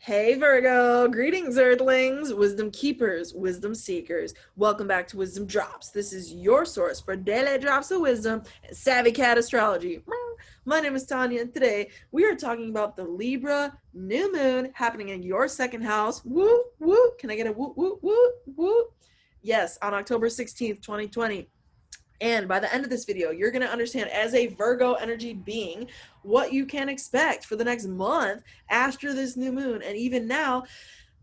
Hey Virgo, greetings Earthlings, wisdom keepers, wisdom seekers. Welcome back to WizdomDropz. This is your source for daily drops of wisdom and savvy cat astrology. My name is Tonia, and today we are talking about the Libra new moon happening in your second house. Woo, woo. Can I get a woo, woo, woo, woo? Yes, on October 16th, 2020. And by the end of this video, you're going to understand as a Virgo energy being what you can expect for the next month after this new moon, and even now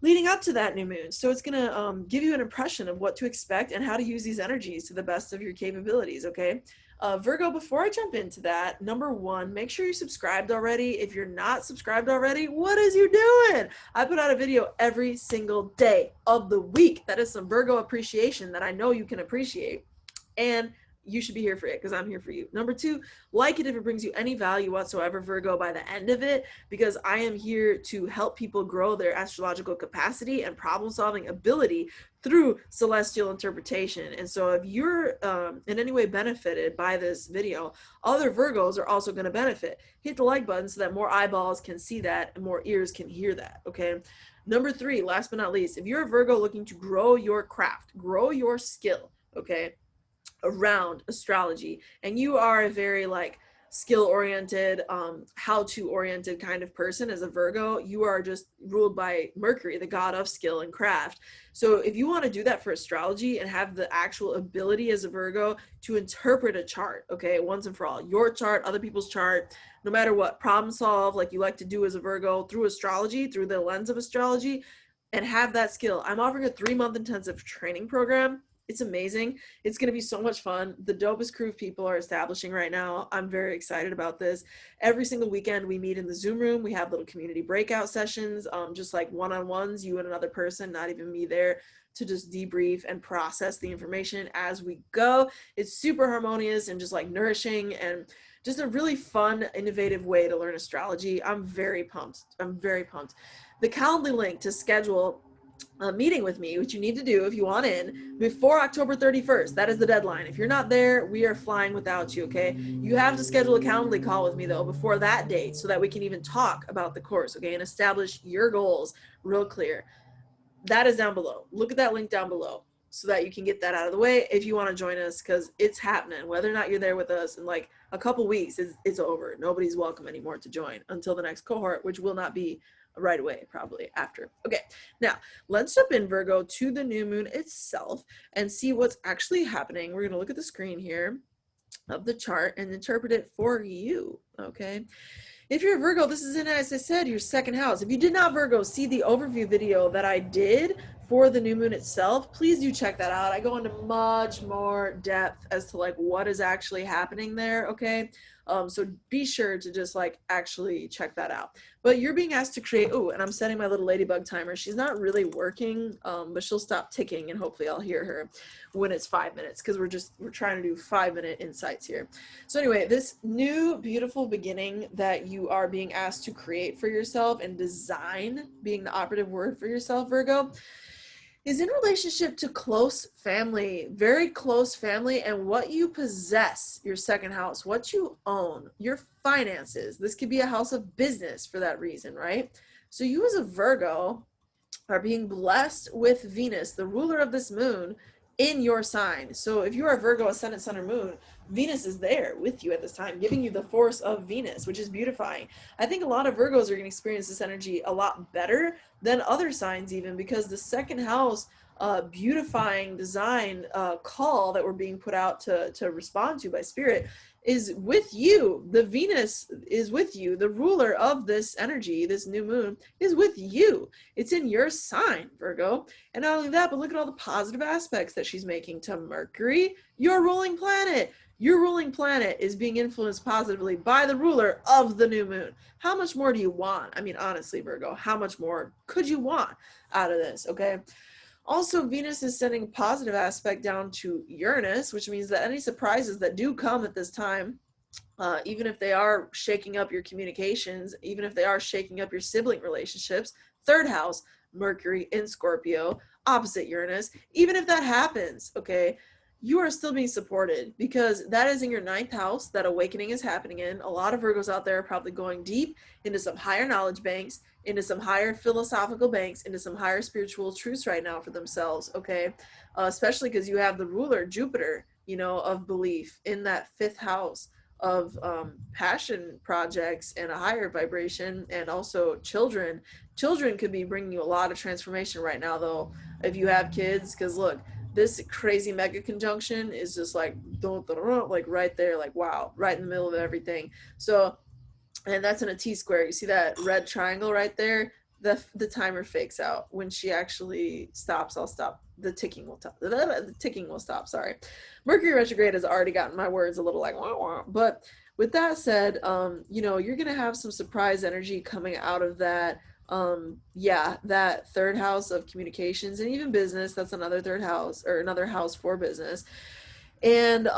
leading up to that new moon. So it's going to give you an impression of what to expect and how to use these energies to the best of your capabilities, okay? Virgo, before I jump into that, number one, make sure you're subscribed already. If you're not subscribed already, what is you doing? I put out a video every single day of the week. That is some Virgo appreciation that I know you can appreciate. And you should be here for it because I'm here for you. Number two, like it if it brings you any value whatsoever, Virgo, by the end of it, because I am here to help people grow their astrological capacity and problem-solving ability through celestial interpretation. And so if you're in any way benefited by this video, other Virgos are also going to benefit. Hit the like button so that more eyeballs can see that and more ears can hear that, okay? Number three, last but not least, if you're a Virgo looking to grow your craft, grow your skill, okay, around astrology, and you are a very skill oriented, how-to oriented kind of person as a Virgo, you are just ruled by Mercury, the god of skill and craft. So if you want to do that for astrology and have the actual ability as a Virgo to interpret a chart, okay, once and for all, your chart, other people's chart, no matter what, problem solve like you like to do as a Virgo through astrology, through the lens of astrology, and have that skill, I'm offering a 3-month intensive training program. It's amazing. It's going to be so much fun. The dopest crew of people are establishing right now. I'm very excited about this. Every single weekend we meet in the Zoom room. We have little community breakout sessions, just like one-on-ones, you and another person, not even me there, to just debrief and process the information as we go. It's super harmonious and just like nourishing and just a really fun, innovative way to learn astrology. I'm very pumped. I'm very pumped. The Calendly link to schedule a meeting with me, which you need to do if you want in before October 31st. That is the deadline. If you're not there, we are flying without you, okay? You have to schedule a Calendly call with me though before that date so that we can even talk about the course, okay, and establish your goals real clear. That is down below. Look at that link down below so that you can get that out of the way if you want to join us, because it's happening. Whether or not you're there with us in like a couple weeks, it's over. Nobody's welcome anymore to join until the next cohort, which will not be right away, probably after. Okay, now let's jump in, Virgo, to the new moon itself and see what's actually happening. We're going to look at the screen here of the chart and interpret it for you, okay? If you're a Virgo, this is in, as I said, your second house. If you did not, Virgo, see the overview video that I did for the new moon itself, please do check that out. I go into much more depth as to like what is actually happening there, okay? So be sure to just like actually check that out. But you're being asked to create, oh, and I'm setting my little ladybug timer. She's not really working, but she'll stop ticking and hopefully I'll hear her when it's 5 minutes, because we're trying to do 5-minute insights here. So anyway, this new beautiful beginning that you are being asked to create for yourself, and design being the operative word for yourself, Virgo, is in relationship to close family, very close family, and what you possess, your second house, what you own, your finances. This could be a house of business for that reason, right? So you as a Virgo are being blessed with Venus, the ruler of this moon, in your sign. So if you are Virgo, ascendant, sun, or moon, Venus is there with you at this time, giving you the force of Venus, which is beautifying. I think a lot of Virgos are going to experience this energy a lot better than other signs, even because the second house beautifying design call that we're being put out to respond to by spirit is with you. The Venus is with you. The ruler of this energy, this new moon, is with you. It's in your sign, Virgo. And not only that, but look at all the positive aspects that she's making to Mercury, your ruling planet. Your ruling planet is being influenced positively by the ruler of the new moon. How much more do you want? I mean, honestly, Virgo, how much more could you want out of this, okay? Also, Venus is sending a positive aspect down to Uranus, which means that any surprises that do come at this time, even if they are shaking up your communications, even if they are shaking up your sibling relationships, third house, Mercury in Scorpio, opposite Uranus, even if that happens, okay, you are still being supported, because that is in your 9th house that awakening is happening in. A lot of Virgos out there are probably going deep into some higher knowledge banks, into some higher philosophical banks, into some higher spiritual truths right now for themselves, okay? Especially because you have the ruler, Jupiter, you know, of belief in that 5th house of passion projects and a higher vibration, and also children. Children could be bringing you a lot of transformation right now, though, if you have kids, because look, this crazy mega conjunction is just like like right there, like wow, right in the middle of everything. So, and that's in a T-square. You see that red triangle right there? The timer fakes out. When she actually stops, I'll stop. The ticking will stop. The ticking will stop. Sorry. Mercury retrograde has already gotten my words a little like wah, wah. But with that said, you know, you're gonna have some surprise energy coming out of that. Yeah, that 3rd house of communications and even business. That's another 3rd house, or another house for business. And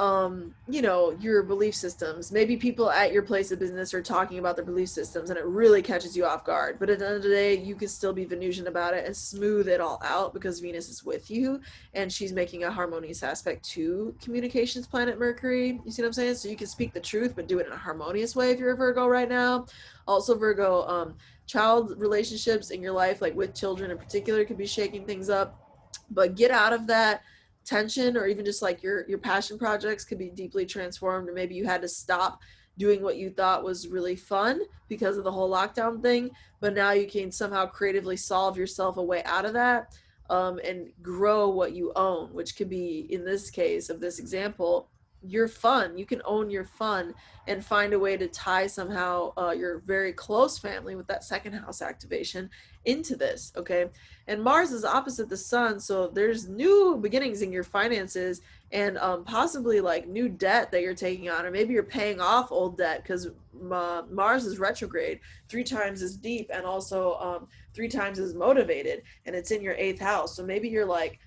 you know, your belief systems. Maybe people at your place of business are talking about their belief systems and it really catches you off guard, but at the end of the day, you can still be Venusian about it and smooth it all out, because Venus is with you and she's making a harmonious aspect to communications planet Mercury. You see what I'm saying? So you can speak the truth but do it in a harmonious way if you're a Virgo right now. Also Virgo, child relationships in your life, like with children in particular, could be shaking things up, but get out of that tension, or even just like your passion projects could be deeply transformed, or maybe you had to stop doing what you thought was really fun because of the whole lockdown thing, but now you can somehow creatively solve yourself a way out of that, and grow what you own, which could be, in this case of this example, your fun. You can own your fun and find a way to tie somehow your very close family with that 2nd house activation into this, okay? And Mars is opposite the sun, so there's new beginnings in your finances, and possibly like new debt that you're taking on, or maybe you're paying off old debt, because Mars is retrograde 3 times as deep, and also 3 times as motivated, and it's in your 8th house. So maybe you're like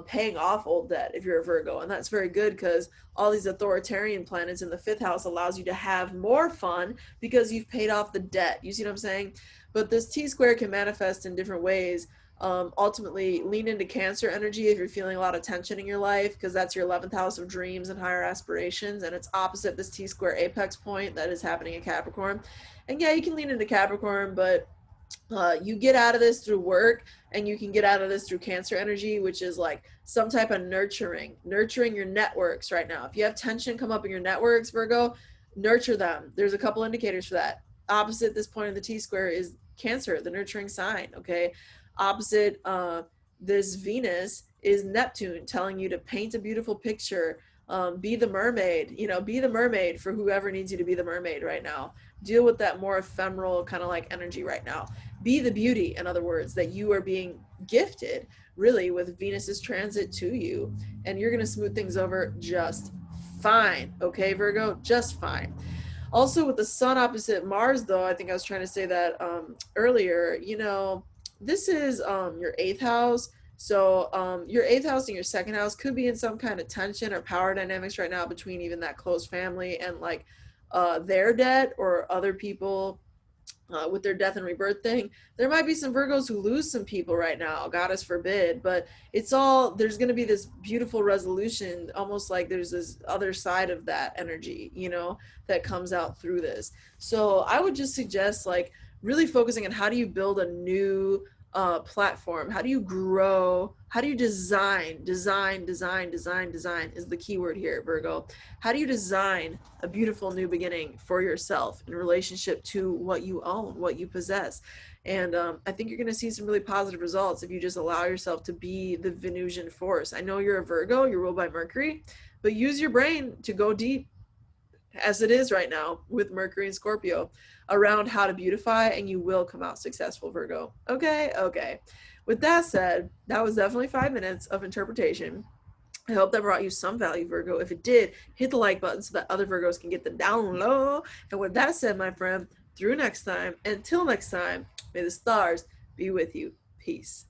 paying off old debt if you're a Virgo, and that's very good, because all these authoritarian planets in the 5th house allows you to have more fun because you've paid off the debt. You see what I'm saying? But this T-square can manifest in different ways. Ultimately, lean into Cancer energy if you're feeling a lot of tension in your life, because that's your 11th house of dreams and higher aspirations, and it's opposite this T-square apex point that is happening in Capricorn. And yeah, you can lean into Capricorn, but you get out of this through work, and you can get out of this through Cancer energy, which is like some type of nurturing your networks right now. If you have tension come up in your networks, Virgo, nurture them. There's a couple indicators for that. Opposite this point of the T-square is Cancer, the nurturing sign, okay? Opposite this Venus is Neptune, telling you to paint a beautiful picture, be the mermaid, you know, be the mermaid for whoever needs you to be the mermaid right now. Deal with that more ephemeral kind of like energy right now. Be the beauty, in other words, that you are being gifted really with Venus's transit to you, and you're going to smooth things over just fine, okay, Virgo? Just fine. Also, with the sun opposite Mars, though, I think I was trying to say that earlier, you know, this is your 8th house. So your 8th house and your 2nd house could be in some kind of tension or power dynamics right now between even that close family and like their debt, or other people with their death and rebirth thing. There might be some Virgos who lose some people right now, goddess forbid, but it's all, there's going to be this beautiful resolution, almost like there's this other side of that energy, you know, that comes out through this. So I would just suggest like really focusing on how do you build a new platform, how do you grow, how do you design is the key word here, Virgo. How do you design a beautiful new beginning for yourself in relationship to what you own, what you possess? And I think you're going to see some really positive results if you just allow yourself to be the Venusian force. I know you're a Virgo, you're ruled by Mercury, but use your brain to go deep, as it is right now with Mercury and Scorpio, around how to beautify, and you will come out successful, Virgo. Okay. With that said, that was definitely 5 minutes of interpretation. I hope that brought you some value, Virgo. If it did, hit the like button so that other Virgos can get the down low. And with that said, my friend, through next time, until next time, may the stars be with you. Peace.